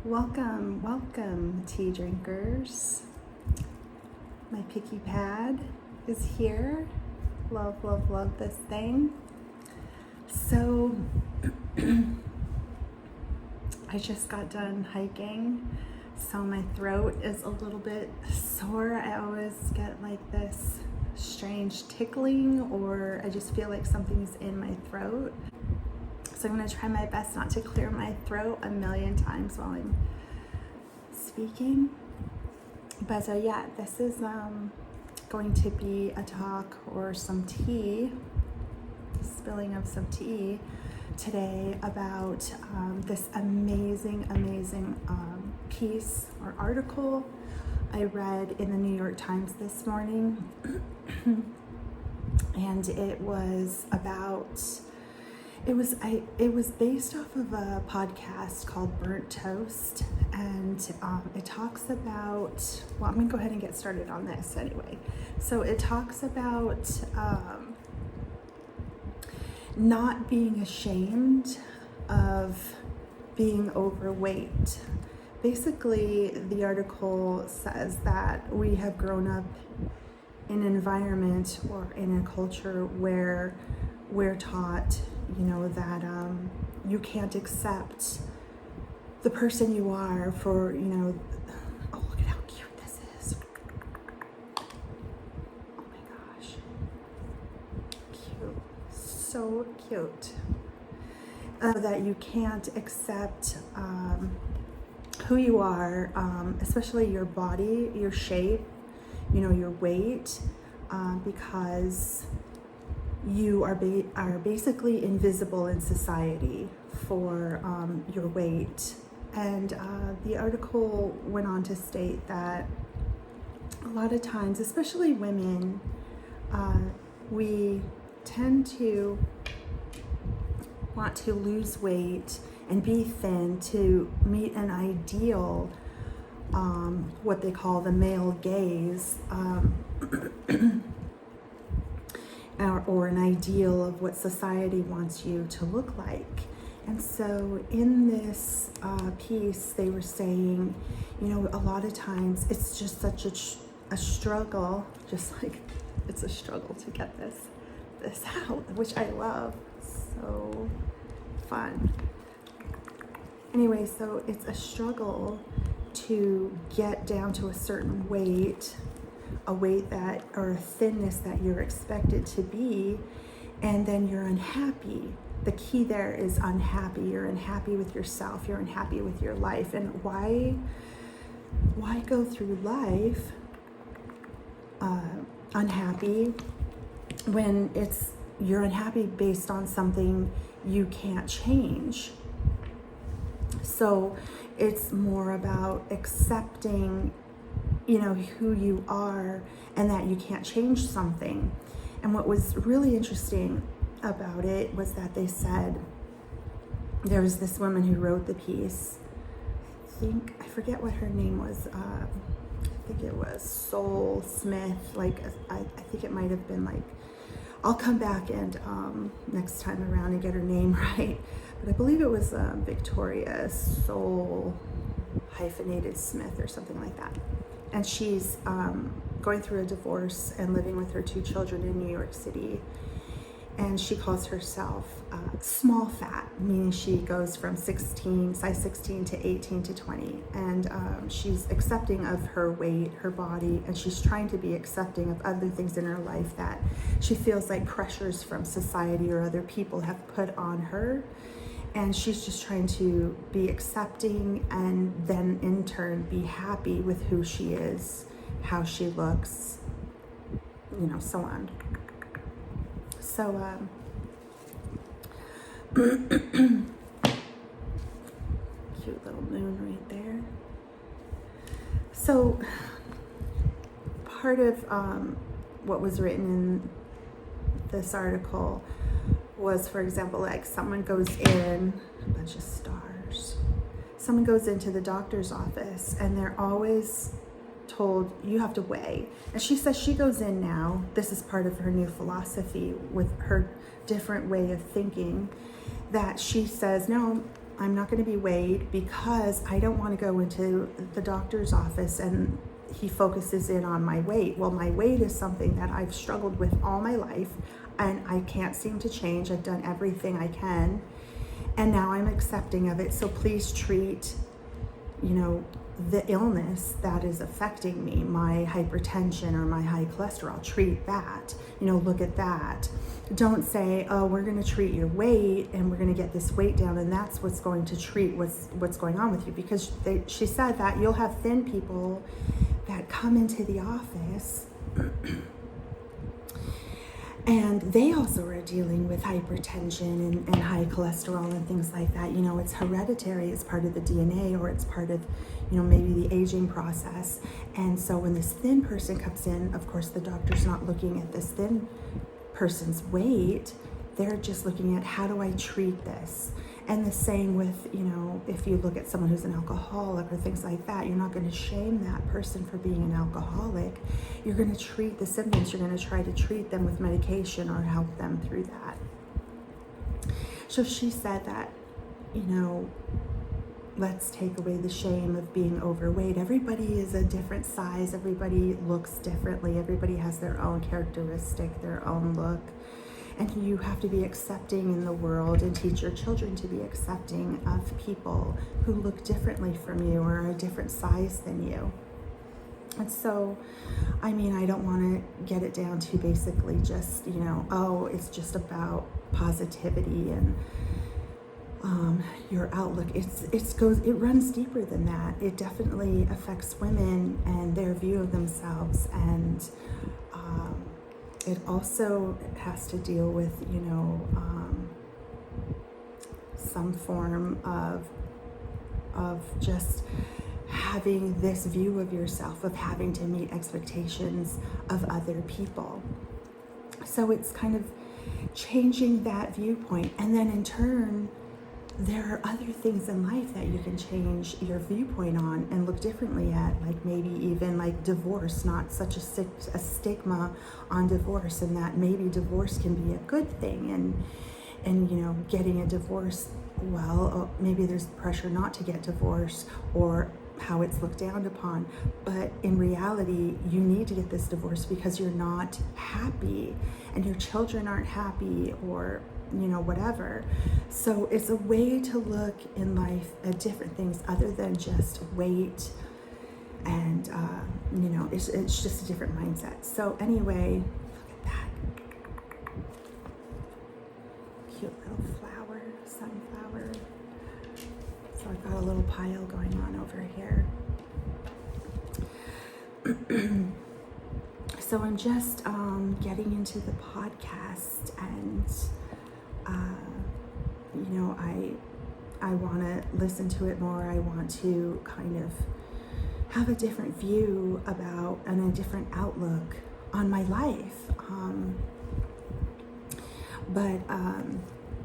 Welcome, tea drinkers. My picky pad is here. Love this thing. So, I just got done hiking, so my throat is a little bit sore. I always get like this strange tickling, or I just feel like something's in my throat. So I'm going to try my best not to clear my throat a million times while I'm speaking. But yeah, this is going to be a talk or some tea, spilling of some tea today about this amazing piece or article I read in the New York Times this morning. And it was based off of a podcast called Burnt Toast, and it talks about, well, I'm gonna go ahead and get started on this anyway. So it talks about not being ashamed of being overweight. Basically, the article says that we have grown up in an environment or in a culture where we're taught, that you can't accept the person you are for, oh, look at how cute this is. Oh my gosh. Cute. So cute. That you can't accept who you are, especially your body, your shape, your weight, because you are basically invisible in society for your weight. And the article went on to state that a lot of times, especially women, we tend to want to lose weight and be thin to meet an ideal, what they call the male gaze, or an ideal of what society wants you to look like. And so in this piece, they were saying, a lot of times it's just such a struggle, just like it's a struggle to get this out, which I love. So fun. Anyway, so it's a struggle to get down to a certain weight, a weight that, or a thinness that you're expected to be, and then you're unhappy. The key there is unhappy. You're unhappy with yourself. You're unhappy with your life. And why go through life unhappy when you're unhappy based on something you can't change? So it's more about accepting who you are and that you can't change something. And what was really interesting about it was that they said there was this woman who wrote the piece. I forget what her name was. I think it was Soul Smith. I think it might have been I'll come back and next time around and get her name right. But I believe it was Victoria Soul hyphenated Smith or something like that. And she's going through a divorce and living with her 2 children in New York City. And she calls herself small fat, meaning she goes from size 16 to 18 to 20. And she's accepting of her weight, her body, and she's trying to be accepting of other things in her life that she feels like pressures from society or other people have put on her. And she's just trying to be accepting and then in turn be happy with who she is, how she looks, so on. So, cute little moon right there. So part of what was written in this article was, for example, someone goes in, a bunch of stars, someone goes into the doctor's office and they're always told, you have to weigh. And she says she goes in now, this is part of her new philosophy with her different way of thinking, that she says, no, I'm not going to be weighed because I don't want to go into the doctor's office and he focuses in on my weight. Well, my weight is something that I've struggled with all my life and I can't seem to change. I've done everything I can and now I'm accepting of it. So please treat, the illness that is affecting me, my hypertension or my high cholesterol, treat that, look at that. Don't say, oh, we're going to treat your weight and we're going to get this weight down and that's what's going to treat what's going on with you. Because she said that you'll have thin people that come into the office and they also are dealing with hypertension and high cholesterol and things like that. It's hereditary, it's part of the DNA, or it's part of, maybe the aging process. And so when this thin person comes in, of course, the doctor's not looking at this thin person's weight. They're just looking at, how do I treat this? And the same with, if you look at someone who's an alcoholic or things like that, you're not going to shame that person for being an alcoholic. You're going to treat the symptoms. You're going to try to treat them with medication or help them through that. So she said that, let's take away the shame of being overweight. Everybody is a different size. Everybody looks differently. Everybody has their own characteristic, their own look. And you have to be accepting in the world and teach your children to be accepting of people who look differently from you or are a different size than you. And so, I don't want to get it down to basically just, it's just about positivity and your outlook. It runs deeper than that. It definitely affects women and their view of themselves, and it also has to deal with, some form of just having this view of yourself, of having to meet expectations of other people. So it's kind of changing that viewpoint. And then in turn, there are other things in life that you can change your viewpoint on and look differently at, like maybe even like divorce, not such a stigma on divorce, and that maybe divorce can be a good thing, and getting a divorce, well, maybe there's pressure not to get divorced or how it's looked down upon, but in reality you need to get this divorce because you're not happy and your children aren't happy, or whatever. So it's a way to look in life at different things other than just weight, and it's just a different mindset. So anyway, look at that cute little flower, sunflower. So I've got a little pile going on over here. So I'm just getting into the podcast, and I want to listen to it more. I want to kind of have a different view about and a different outlook on my life. But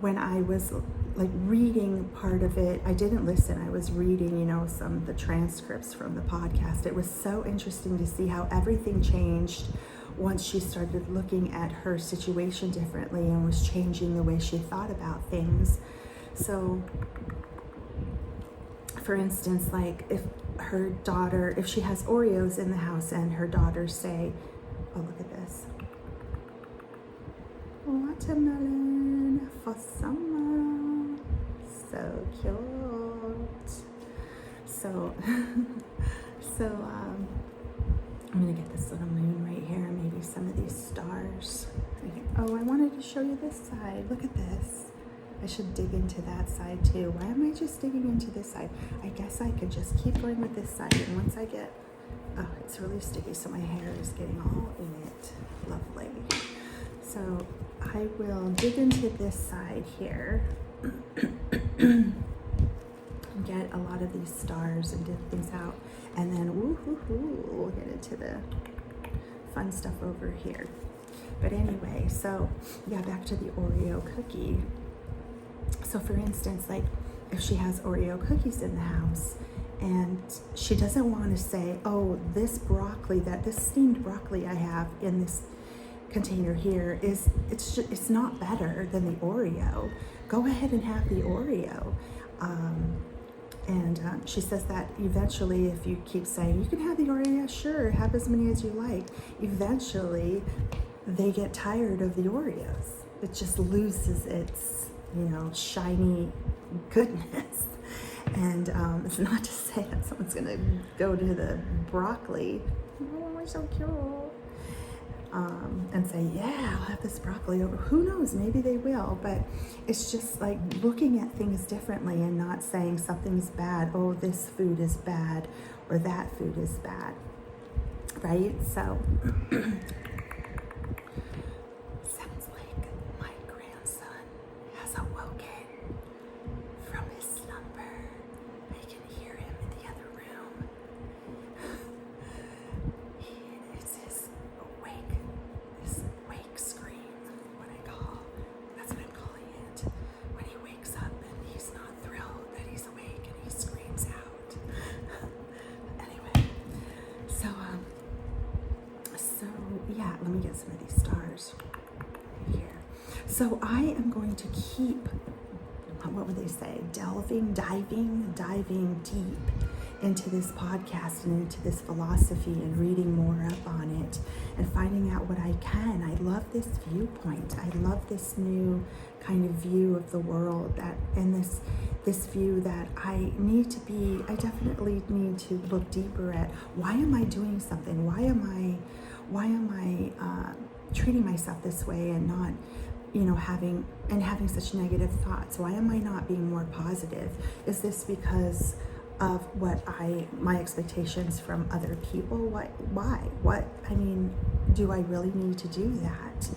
when I was reading part of it, I didn't listen. I was reading, some of the transcripts from the podcast. It was so interesting to see how everything changed once she started looking at her situation differently and was changing the way she thought about things. So, for instance, if she has Oreos in the house and her daughters say, oh, look at this, watermelon for summer, so cute. So I'm gonna get this little moon right here, maybe some of these stars. Oh, I wanted to show you this side. Look at this. I should dig into that side too. Why am I just digging into this side? I guess I could just keep going with this side, and once I get, oh, it's really sticky, so my hair is getting all in it. Lovely. So I will dig into this side here and get a lot of these stars and dig things out, and then we'll get into the fun stuff over here. But anyway, so yeah, back to the Oreo cookie. So for instance, if she has Oreo cookies in the house and she doesn't want to say, oh, this steamed broccoli I have in this container here it's not better than the Oreo. Go ahead and have the Oreo. She says that eventually, if you keep saying, you can have the Oreo, sure, have as many as you like, eventually they get tired of the Oreos. It just loses its, shiny goodness. And it's not to say that someone's going to go to the broccoli, oh, it's so cute, and say, yeah, I'll have this broccoli over. Who knows? Maybe they will. But it's just like looking at things differently and not saying something's bad. Oh, this food is bad or that food is bad. Right? So, sounds like my grandson has awoken from his slumber. I can hear him in the other room. It's his wake scream, that's what I'm calling it. When he wakes up and he's not thrilled that he's awake and he screams out. Anyway, so yeah, let me get some of these stars right here. So I am going to keep, what would they say, diving deep into this podcast and into this philosophy and reading more up on it and finding out what I can. I love this viewpoint. I love this new kind of view of the world, and this view that I definitely need to look deeper at. Why am I doing something? Why am I treating myself this way and not having such negative thoughts? Why am I not being more positive? Is this because of my expectations from other people? Why? Do I really need to do that?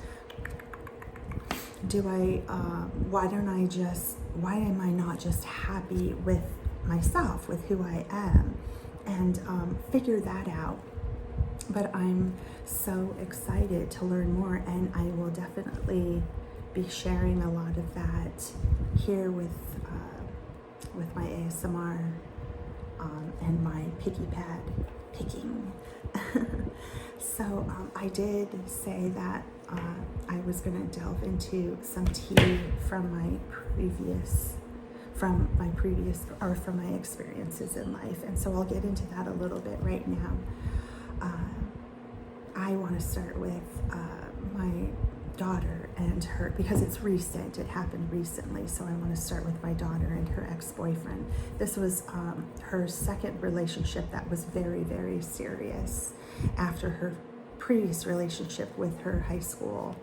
Why am I not just happy with myself, with who I am, and figure that out? But I'm so excited to learn more, and I will definitely be sharing a lot of that here with my ASMR and my picky pad picking. So I did say that I was going to delve into some tea from my experiences in life, and so I'll get into that a little bit right now. I want to start with my daughter and her, because it's recent, it happened recently, so I want to start with my daughter and her ex-boyfriend. This was her second relationship that was very, very serious after her previous relationship with her high school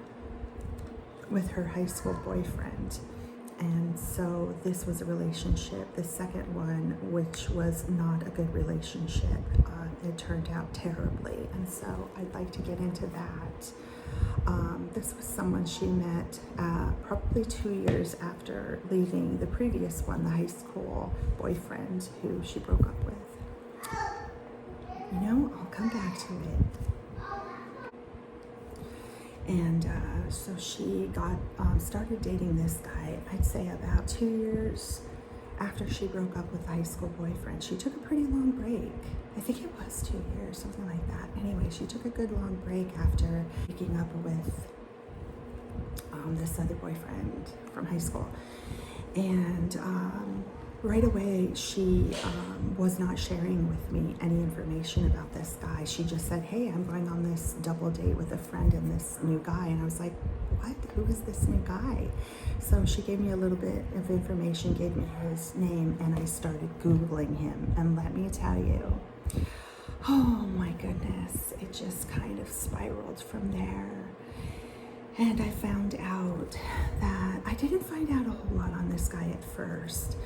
boyfriend. And so this was a relationship, the second one, which was not a good relationship. It turned out terribly, and so I'd like to get into that. This was someone she met probably 2 years after leaving the previous one, the high school boyfriend who she broke up with. I'll come back to it. And so she started dating this guy, I'd say about 2 years after she broke up with the high school boyfriend. She took a pretty long break. I think it was 2 years, something like that. Anyway, she took a good long break after breaking up with this other boyfriend from high school. And right away, she was not sharing with me any information about this guy. She just said, hey, I'm going on this double date with a friend and this new guy. And I was like, what? Who is this new guy? So she gave me a little bit of information, gave me his name, and I started Googling him. And let me tell you, oh my goodness, it just kind of spiraled from there. And I found out that I didn't find out a whole lot on this guy at first.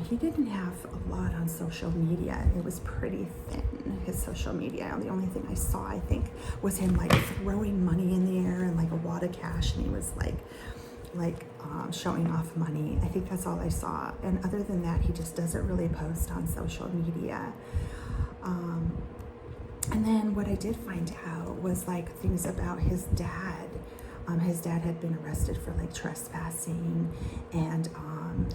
He didn't have a lot on social media. It was pretty thin, his social media. The only thing I saw, I think, was him like throwing money in the air and like a wad of cash, and he was like showing off money. I think that's all I saw. And other than that, he just doesn't really post on social media. And then what I did find out was like things about his dad. His dad had been arrested for like trespassing, and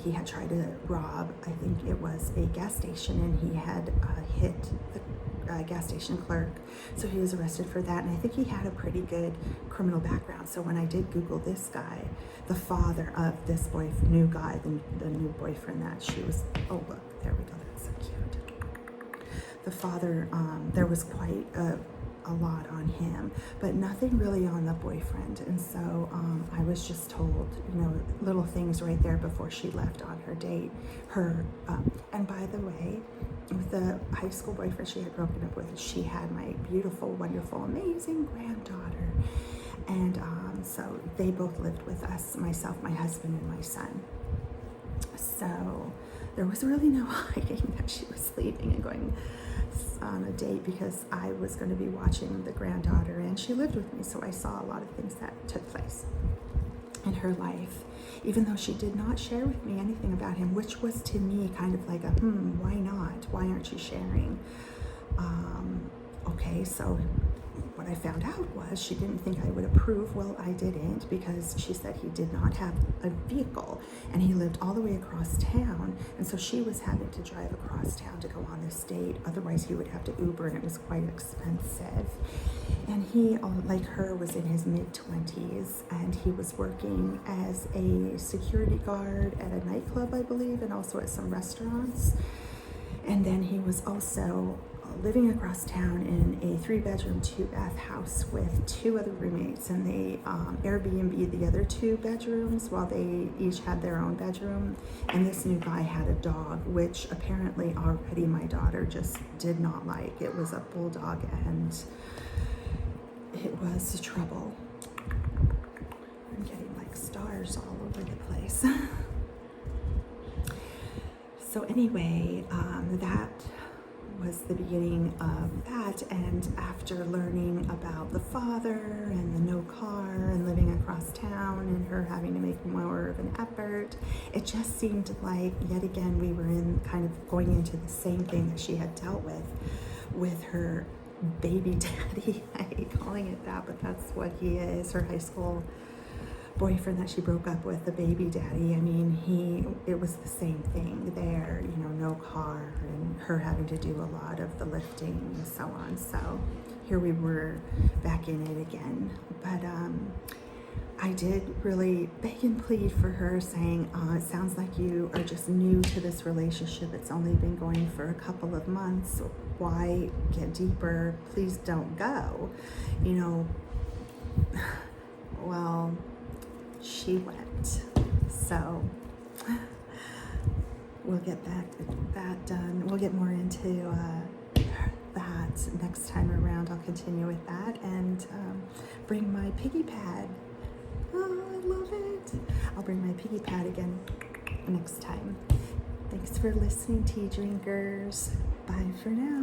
he had tried to rob, I think it was a gas station, and he had hit gas station clerk. So he was arrested for that, and I think he had a pretty good criminal background. So when I did Google this guy, the father of this new guy, the new boyfriend that she was, oh look, there we go, that's so cute. The father, there was quite a lot on him, but nothing really on the boyfriend. And so I was just told, little things right there before she left on her date. And by the way, with the high school boyfriend she had broken up with, she had my beautiful, wonderful, amazing granddaughter. And so they both lived with us, myself, my husband, and my son. So there was really no hiding that she was leaving and going on a date, because I was going to be watching the granddaughter, and she lived with me, so I saw a lot of things that took place in her life, even though she did not share with me anything about him, which was to me kind of like a why not? Why aren't you sharing? Okay, so what I found out was she didn't think I would approve. Well, I didn't, because she said he did not have a vehicle and he lived all the way across town, and so she was having to drive across town to go on this date. Otherwise he would have to Uber, and it was quite expensive. And he, like her, was in his mid-20s, and he was working as a security guard at a nightclub, I believe, and also at some restaurants. And then he was also living across town in a 3-bedroom, 2-bath house with 2 other roommates, and they Airbnb the other 2 bedrooms while they each had their own bedroom. And this new guy had a dog, which apparently already my daughter just did not like. It was a bulldog, and it was trouble. I'm getting like stars all over the place. So anyway, that was the beginning of that. And after learning about the father and the no car and living across town and her having to make more of an effort, it just seemed like yet again we were in kind of going into the same thing that she had dealt with her baby daddy. I hate calling it that, but that's what he is, her high school boyfriend that she broke up with, the baby daddy. I mean, it was the same thing there, no car, and her having to do a lot of the lifting and so on. So here we were back in it again. But I did really beg and plead for her, saying, it sounds like you are just new to this relationship. It's only been going for a couple of months. Why get deeper? Please don't go. Well, she went. So we'll get that done. We'll get more into that next time around. I'll continue with that and bring my piggy pad. Oh, I love it. I'll bring my piggy pad again next time. Thanks for listening, tea drinkers. Bye for now.